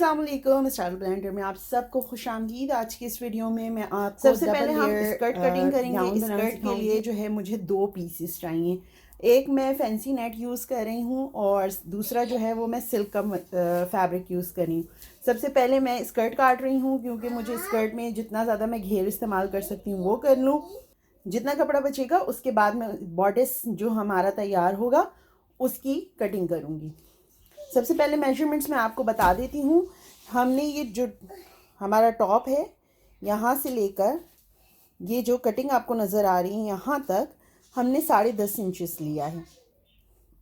अस्सलाम वालेकुम, style blender में आप सबको खुशामदीद। आज की इस वीडियो में मैं आपको सबसे पहले हम स्कर्ट कटिंग करेंगे। स्कर्ट के लिए जो है मुझे 2 पीसेस चाहिए। एक मैं फैंसी नेट यूज़ कर रही हूँ और दूसरा जो है वो मैं सिल्क का फैब्रिक यूज़ कर रही हूँ। सबसे पहले मैं स्कर्ट काट रही हूँ क्योंकि मुझे स्कर्ट में जितना ज़्यादा मैं घेर इस्तेमाल कर सकती हूँ वो कर लूँ। जितना कपड़ा बचेगा उसके बाद मैं बॉडिस जो हमारा तैयार होगा उसकी कटिंग करूँगी। सबसे पहले मेजरमेंट्स मैं आपको बता देती हूँ। हमने ये जो हमारा टॉप है यहाँ से लेकर ये जो कटिंग आपको नज़र आ रही है यहाँ तक हमने 10.5 इंचेस लिया है।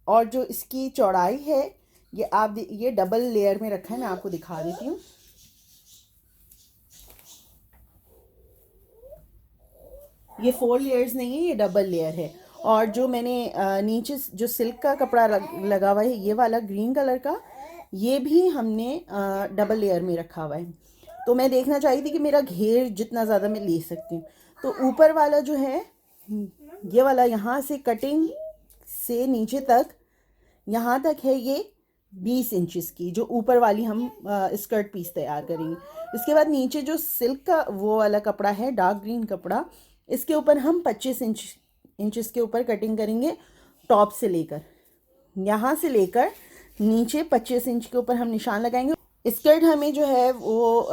और जो इसकी चौड़ाई है ये डबल लेयर में रखा है। मैं आपको दिखा देती हूँ। ये 4 लेयर्स नहीं है, ये डबल लेयर है। और जो मैंने नीचे जो सिल्क का कपड़ा लगा हुआ है ये वाला ग्रीन कलर का, ये भी हमने डबल लेयर में रखा हुआ है। तो मैं देखना चाहती थी कि मेरा घेर जितना ज़्यादा मैं ले सकती हूँ। तो ऊपर वाला जो है ये वाला यहाँ से कटिंग से नीचे तक यहाँ तक है ये 20 इंचेस की जो ऊपर वाली हम स्कर्ट पीस तैयार करेंगे। इसके बाद नीचे जो सिल्क का वो वाला कपड़ा है डार्क ग्रीन कपड़ा, इसके ऊपर हम 25 इंचेस के ऊपर कटिंग करेंगे। टॉप से लेकर यहाँ से लेकर नीचे 25 इंच के ऊपर हम निशान लगाएंगे। स्कर्ट हमें जो है वो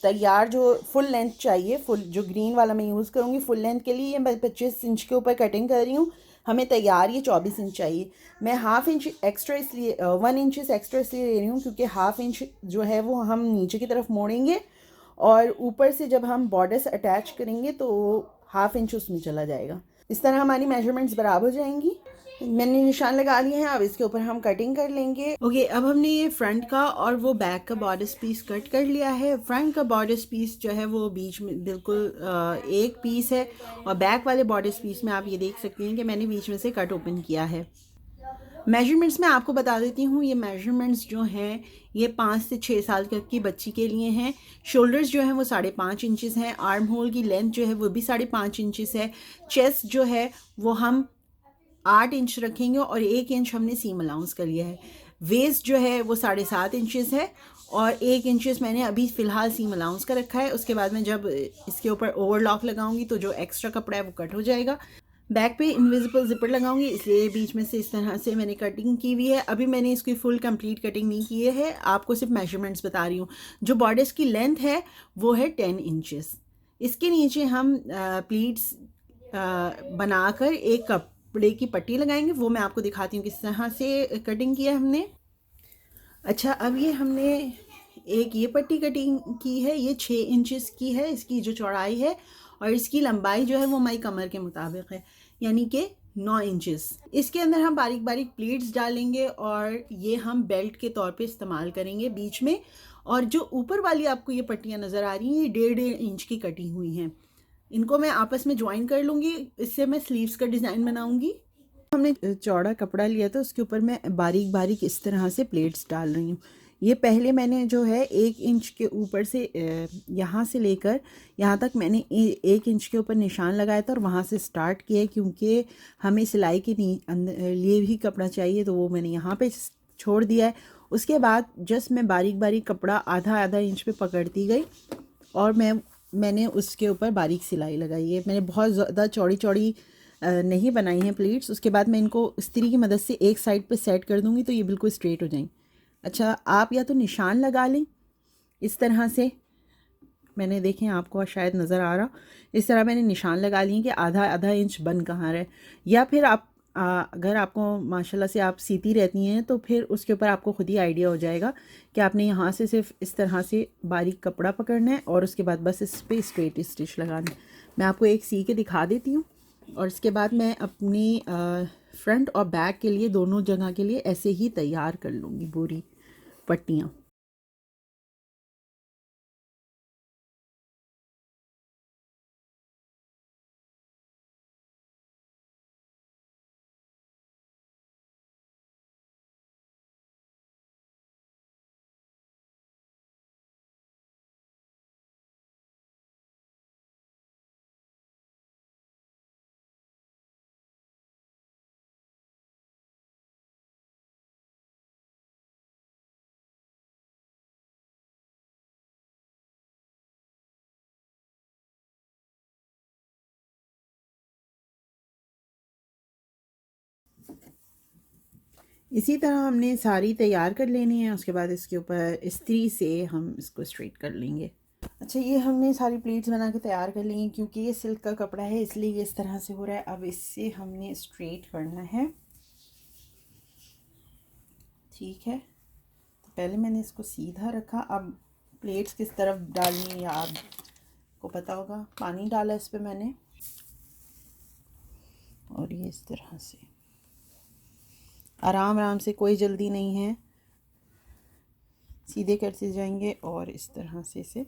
तैयार जो फुल लेंथ चाहिए, फुल जो ग्रीन वाला मैं यूज़ करूँगी फुल लेंथ के लिए मैं 25 इंच के ऊपर कटिंग कर रही हूँ। हमें तैयार ये 24 इंच चाहिए। मैं हाफ इंच एक्स्ट्रा इसलिए 1 इंचेस एक्स्ट्रा इसलिए ले रही हूँ क्योंकि हाफ इंच जो है वो हम नीचे की तरफ मोड़ेंगे और ऊपर से जब हम बॉर्डर से अटैच करेंगे तो हाफ इंच उसमें चला जाएगा। इस तरह हमारी मेजरमेंट्स बराबर हो जाएंगी। मैंने निशान लगा लिए हैं, अब इसके ऊपर हम कटिंग कर लेंगे। ओके, अब हमने ये फ्रंट का और वो बैक का बॉर्डर पीस कट कर लिया है। फ्रंट का बॉर्डर पीस जो है वो बीच में बिल्कुल एक पीस है और बैक वाले बॉर्डर पीस में आप ये देख सकते हैं कि मैंने बीच में से कट ओपन किया है। मेजरमेंट्स मैं आपको बता देती हूँ। ये मेजरमेंट्स जो हैं ये 5 से 6 साल तक की बच्ची के लिए हैं। शोल्डर्स जो हैं वो 5.5 इंचेस हैं। आर्म होल की लेंथ जो है वो भी 5.5 इंचेस है। चेस्ट जो है वो हम 8 इंच रखेंगे और 1 इंच हमने सीम अलाउंस कर लिया है। वेस्ट जो है वो 7.5 इंचेस है और 1 इंचेस मैंने अभी फ़िलहाल सीम अलाउंस का रखा है। उसके बाद में जब इसके ऊपर ओवरलॉक लगाऊंगी तो जो एक्स्ट्रा कपड़ा है वो कट हो जाएगा। बैक पे इनविजिबल जिपर लगाऊंगी इसलिए बीच में से इस तरह से मैंने कटिंग की हुई है। अभी मैंने इसकी फुल कंप्लीट कटिंग नहीं की है, आपको सिर्फ मेजरमेंट्स बता रही हूँ। जो बॉर्डर्स की लेंथ है वो है 10 इंचेस। इसके नीचे हम प्लीट्स बनाकर एक कपड़े की पट्टी लगाएंगे, वो मैं आपको दिखाती हूँ किस तरह से कटिंग किया है हमने। अच्छा, अब ये हमने एक ये पट्टी कटिंग की है, ये 6 इंचेस की है इसकी जो चौड़ाई है और इसकी लंबाई जो है वो हमारी कमर के मुताबिक है, यानी कि 9 इंचेस। इसके अंदर हम बारीक बारीक प्लीट्स डालेंगे और ये हम बेल्ट के तौर पे इस्तेमाल करेंगे बीच में। और जो ऊपर वाली आपको ये पट्टियाँ नज़र आ रही हैं ये 1.5 इंच की कटी हुई हैं। इनको मैं आपस में ज्वाइन कर लूँगी, इससे मैं स्लीव्स का डिज़ाइन बनाऊँगी। हमने चौड़ा कपड़ा लिया था उसके ऊपर मैं बारीक बारीक इस तरह से प्लेट्स डाल रही हूँ। ये पहले मैंने जो है 1 इंच के ऊपर से यहाँ से लेकर यहाँ तक मैंने 1 इंच के ऊपर निशान लगाया था और वहाँ से स्टार्ट किया है क्योंकि हमें सिलाई के लिए भी कपड़ा चाहिए, तो वो मैंने यहाँ पे छोड़ दिया है। उसके बाद जस्ट मैं बारीक बारीक कपड़ा आधा आधा इंच पे पकड़ती गई और मैंने उसके ऊपर बारीक सिलाई लगाई है। मैंने बहुत ज़्यादा चौड़ी चौड़ी नहीं बनाई हैं प्लीट्स। उसके बाद मैं इनको इस्त्री की मदद से एक साइड पे सेट कर दूंगी तो ये बिल्कुल स्ट्रेट हो जाएंगी। अच्छा, आप या तो निशान लगा लें इस तरह से, मैंने देखें आपको शायद नज़र आ रहा, इस तरह मैंने निशान लगा लिए कि आधा आधा इंच बन कहाँ रहे। या फिर आप अगर आपको माशाल्लाह से आप सीती रहती हैं तो फिर उसके ऊपर आपको खुद ही आइडिया हो जाएगा कि आपने यहाँ से सिर्फ इस तरह से बारीक कपड़ा पकड़ना है और उसके बाद बस इस पर स्ट्रेट स्टिच लगाना है। मैं आपको एक सी के दिखा देती हूँ और इसके बाद मैं अपनी फ्रंट और बैक के लिए दोनों जगह के लिए ऐसे ही तैयार कर लूँगी पूरी पट्टियाँ। इसी तरह हमने सारी तैयार कर लेनी है। उसके बाद इसके ऊपर इस्त्री से हम इसको स्ट्रेट कर लेंगे। अच्छा, ये हमने सारी प्लेट्स बना के तैयार कर ली हैं। क्योंकि ये सिल्क का कपड़ा है इसलिए ये इस तरह से हो रहा है। अब इससे हमने स्ट्रेट करना है। ठीक है, तो पहले मैंने इसको सीधा रखा। अब प्लेट्स किस तरफ डालनी है या आपको पता होगा। पानी डाला इस पर मैंने, और ये इस तरह से आराम आराम से, कोई जल्दी नहीं है, सीधे करते जाएंगे और इस तरह से इसे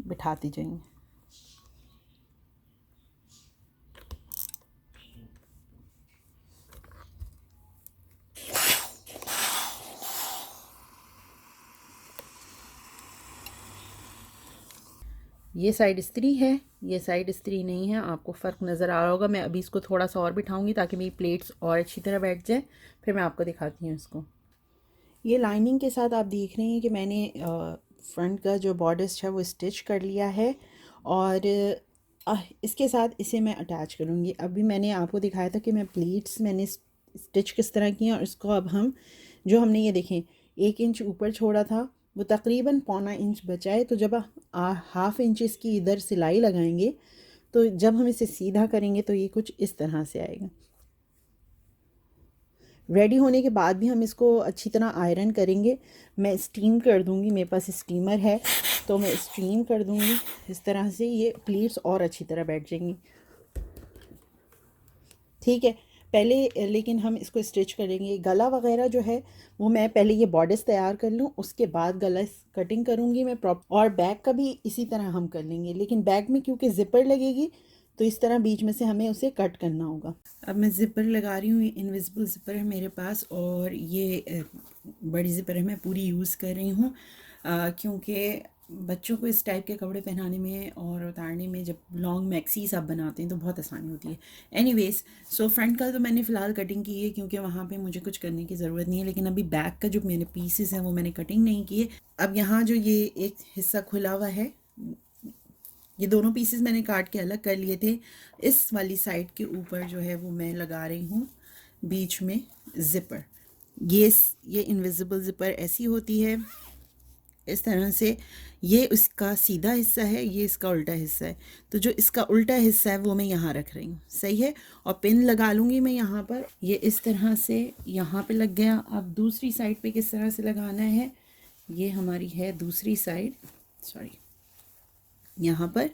बिठाते जाएंगे। ये साइड इस्त्री है, ये साइड इस्त्री नहीं है। आपको फ़र्क नज़र आ रहा होगा। मैं अभी इसको थोड़ा सा और बिठाऊंगी ताकि मेरी प्लेट्स और अच्छी तरह बैठ जाए, फिर मैं आपको दिखाती हूँ इसको। ये लाइनिंग के साथ आप देख रहे हैं कि मैंने फ्रंट का जो बॉर्डर्स है वो स्टिच कर लिया है, और इसके साथ इसे मैं अटैच करूँगी। अभी मैंने आपको दिखाया था कि मैं प्लेट्स मैंने स्टिच किस तरह की हैं, और इसको अब हम जो हमने ये देखें 1 इंच ऊपर छोड़ा था वो तकरीबन 1.25 इंच बचा है। तो जब हाफ़ इंच इसकी इधर सिलाई लगाएंगे तो जब हम इसे सीधा करेंगे तो ये कुछ इस तरह से आएगा। रेडी होने के बाद भी हम इसको अच्छी तरह आयरन करेंगे। मैं स्टीम कर दूंगी, मेरे पास स्टीमर है तो मैं स्टीम कर दूंगी। इस तरह से ये प्लेट्स और अच्छी तरह बैठ जाएंगी। ठीक है, पहले लेकिन हम इसको स्टिच करेंगे। गला वगैरह जो है वो मैं पहले ये बॉर्डर्स तैयार कर लूँ, उसके बाद गला कटिंग करूँगी मैं और बैक का भी इसी तरह हम कर लेंगे। लेकिन बैक में क्योंकि ज़िपर लगेगी तो इस तरह बीच में से हमें उसे कट करना होगा। अब मैं ज़िपर लगा रही हूँ। इनविजिबल ज़िपर है मेरे पास, और ये बड़ी ज़िपर है, मैं पूरी यूज़ कर रही हूँ क्योंकि बच्चों को इस टाइप के कपड़े पहनाने में और उतारने में जब लॉन्ग मैक्सीज आप बनाते हैं तो बहुत आसानी होती है। एनीवेज़, सो फ्रंट का तो मैंने फ़िलहाल कटिंग की है क्योंकि वहाँ पे मुझे कुछ करने की ज़रूरत नहीं है। लेकिन अभी बैक का जो मेरे पीसेस हैं वो मैंने कटिंग नहीं किए। अब यहाँ जो ये एक हिस्सा खुला हुआ है, ये दोनों पीसेस मैंने काट के अलग कर लिए थे। इस वाली साइड के ऊपर जो है वो मैं लगा रही हूँ बीच में ज़िपर। ये इनविजिबल ज़िपर ऐसी होती है इस तरह से। ये उसका सीधा हिस्सा है, ये इसका उल्टा हिस्सा है। तो जो इसका उल्टा हिस्सा है वो मैं यहाँ रख रही हूँ, सही है। और पिन लगा लूँगी मैं यहाँ पर। ये इस तरह से यहाँ पे लग गया। अब दूसरी साइड पे किस तरह से लगाना है, ये हमारी है दूसरी साइड, सॉरी, यहाँ पर।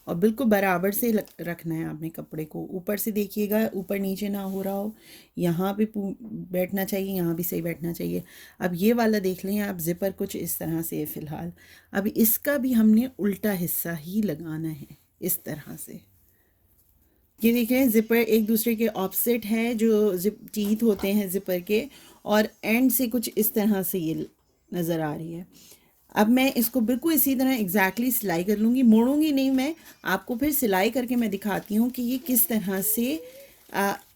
और बिल्कुल बराबर से रखना है आपने कपड़े को। ऊपर से देखिएगा, ऊपर नीचे ना हो रहा हो। यहाँ पे बैठना चाहिए, यहाँ भी सही बैठना चाहिए। अब ये वाला देख लें आप, ज़िपर कुछ इस तरह से है फ़िलहाल। अब इसका भी हमने उल्टा हिस्सा ही लगाना है इस तरह से। ये देख रहे हैं ज़िपर एक दूसरे के ऑपोजिट है, जो टीथ होते हैं ज़िपर के, और एंड से कुछ इस तरह से ये नज़र आ रही है। अब मैं इसको बिल्कुल इसी तरह एग्जैक्टली सिलाई कर लूँगी, मोड़ूंगी नहीं मैं। आपको फिर सिलाई करके मैं दिखाती हूँ कि ये किस तरह से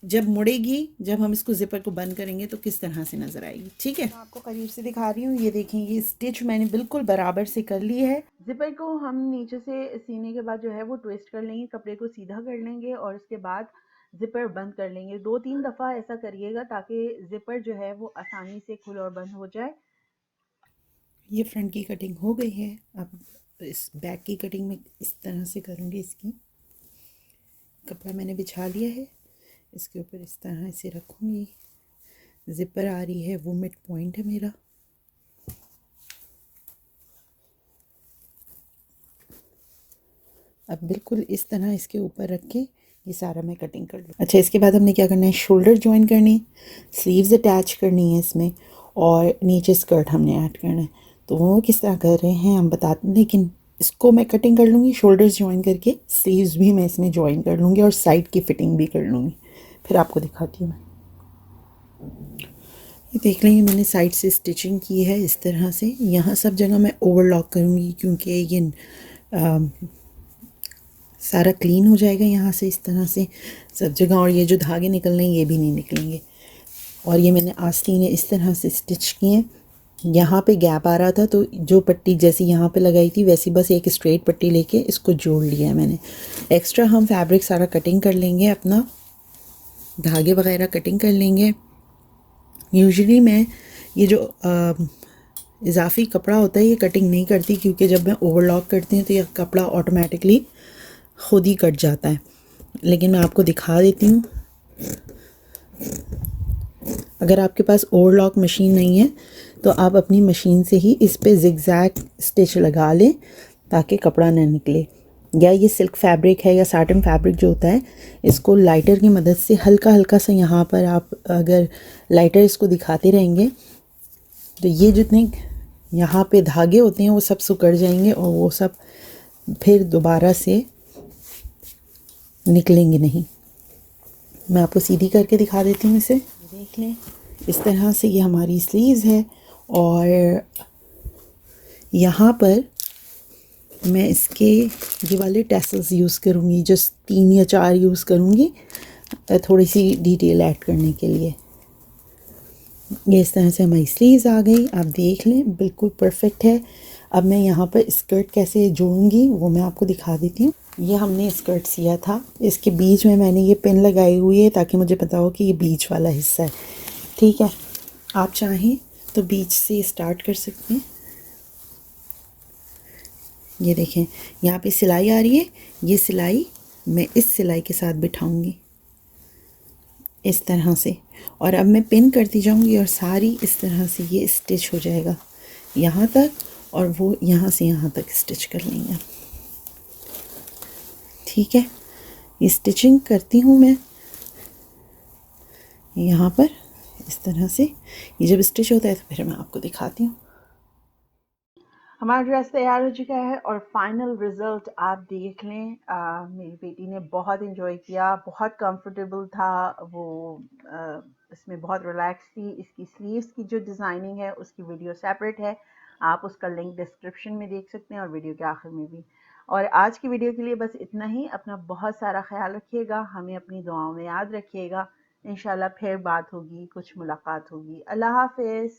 जब मुड़ेगी, जब हम इसको ज़िपर को बंद करेंगे तो किस तरह से नज़र आएगी। ठीक है, मैं आपको करीब से दिखा रही हूँ। ये देखें, ये स्टिच मैंने बिल्कुल बराबर से कर ली है। ज़िपर को हम नीचे से सीने के बाद जो है वो ट्विस्ट कर लेंगे, कपड़े को सीधा कर लेंगे और उसके बाद ज़िपर बंद कर लेंगे। 2-3 दफ़ा ऐसा करिएगा ताकि ज़िपर जो है वो आसानी से खुल और बंद हो जाए। ये फ्रंट की कटिंग हो गई है। अब इस बैक की कटिंग में इस तरह से करूँगी। इसकी कपड़ा मैंने बिछा लिया है, इसके ऊपर इस तरह से रखूँगी। ज़िपर आ रही है, वो मिड पॉइंट है मेरा। अब बिल्कुल इस तरह इसके ऊपर रख के ये सारा मैं कटिंग कर लूँ। अच्छा, इसके बाद हमने क्या करना है, शोल्डर जॉइन करनी, स्लीव्स अटैच करनी है इसमें, और नीचे स्कर्ट हमने ऐड करना है। तो वो किस तरह कर रहे हैं हम बताते हैं, लेकिन इसको मैं कटिंग कर लूँगी शोल्डर्स जॉइन करके, स्लीव्स भी मैं इसमें जॉइन कर लूँगी और साइड की फिटिंग भी कर लूँगी। फिर आपको दिखाती हूँ मैं। ये देख लेंगे मैंने साइड से स्टिचिंग की है इस तरह से। यहाँ सब जगह मैं ओवरलॉक करूँगी क्योंकि ये सारा क्लीन हो जाएगा यहाँ से इस तरह से सब जगह। और ये जो धागे निकल रहे हैं ये भी नहीं निकलेंगे। और ये मैंने आस्तीन इस तरह से स्टिच किए। यहाँ पे गैप आ रहा था तो जो पट्टी जैसी यहाँ पे लगाई थी वैसी बस एक स्ट्रेट पट्टी लेके इसको जोड़ लिया है मैंने। एक्स्ट्रा हम फैब्रिक सारा कटिंग कर लेंगे, अपना धागे वगैरह कटिंग कर लेंगे। यूजुअली मैं ये जो इजाफी कपड़ा होता है ये कटिंग नहीं करती, क्योंकि जब मैं ओवरलॉक करती हूँ तो ये कपड़ा ऑटोमेटिकली खुद ही कट जाता है। लेकिन मैं आपको दिखा देती हूँ। अगर आपके पास ओवरलॉक मशीन नहीं है तो आप अपनी मशीन से ही इस पे जिगजैग स्टिच लगा लें ताकि कपड़ा ना निकले। या ये सिल्क फैब्रिक है या साटन फैब्रिक जो होता है, इसको लाइटर की मदद से हल्का हल्का सा यहाँ पर आप अगर लाइटर इसको दिखाते रहेंगे तो ये जितने यहाँ पे धागे होते हैं वो सब सिकुड़ जाएंगे और वो सब फिर दोबारा से निकलेंगे नहीं। मैं आपको सीधी करके दिखा देती हूँ इसे, देख लें। इस तरह से ये हमारी स्लीव्स है और यहाँ पर मैं इसके ये वाले टैसल्स यूज़ करूँगी, जो 3 या 4 यूज़ करूँगी थोड़ी सी डिटेल ऐड करने के लिए। ये इस तरह से हमारी स्लीव्स आ गई, आप देख लें बिल्कुल परफेक्ट है। अब मैं यहाँ पर स्कर्ट कैसे जोड़ूंगी वो मैं आपको दिखा देती हूँ। ये हमने स्कर्ट सिया था, इसके बीच में मैंने ये पिन लगाई हुई है ताकि मुझे पता हो कि ये बीच वाला हिस्सा है। ठीक है, आप चाहें तो बीच से स्टार्ट कर सकते हैं। ये देखें यहाँ पे सिलाई आ रही है, ये सिलाई मैं इस सिलाई के साथ बिठाऊंगी इस तरह से, और अब मैं पिन करती जाऊंगी और सारी इस तरह से ये स्टिच हो जाएगा यहाँ तक, और वो यहाँ से यहाँ तक स्टिच कर लेंगे। ठीक है, ये स्टिचिंग करती हूँ मैं यहाँ पर इस तरह से। ये जब स्टिच होता है तो फिर मैं आपको दिखाती हूँ। हमारा ड्रेस तैयार हो चुका है और फाइनल रिज़ल्ट आप देख लें। मेरी बेटी ने बहुत इन्जॉय किया, बहुत कंफर्टेबल था वो। इसमें बहुत रिलैक्स थी। इसकी स्लीव्स की जो डिज़ाइनिंग है उसकी वीडियो सेपरेट है, आप उसका लिंक डिस्क्रिप्शन में देख सकते हैं और वीडियो के आखिर में भी। और आज की वीडियो के लिए बस इतना ही। अपना बहुत सारा ख्याल रखिएगा, हमें अपनी दुआओं में याद रखिएगा। इंशाल्लाह फिर बात होगी, कुछ मुलाकात होगी। अल्लाह हाफिज़।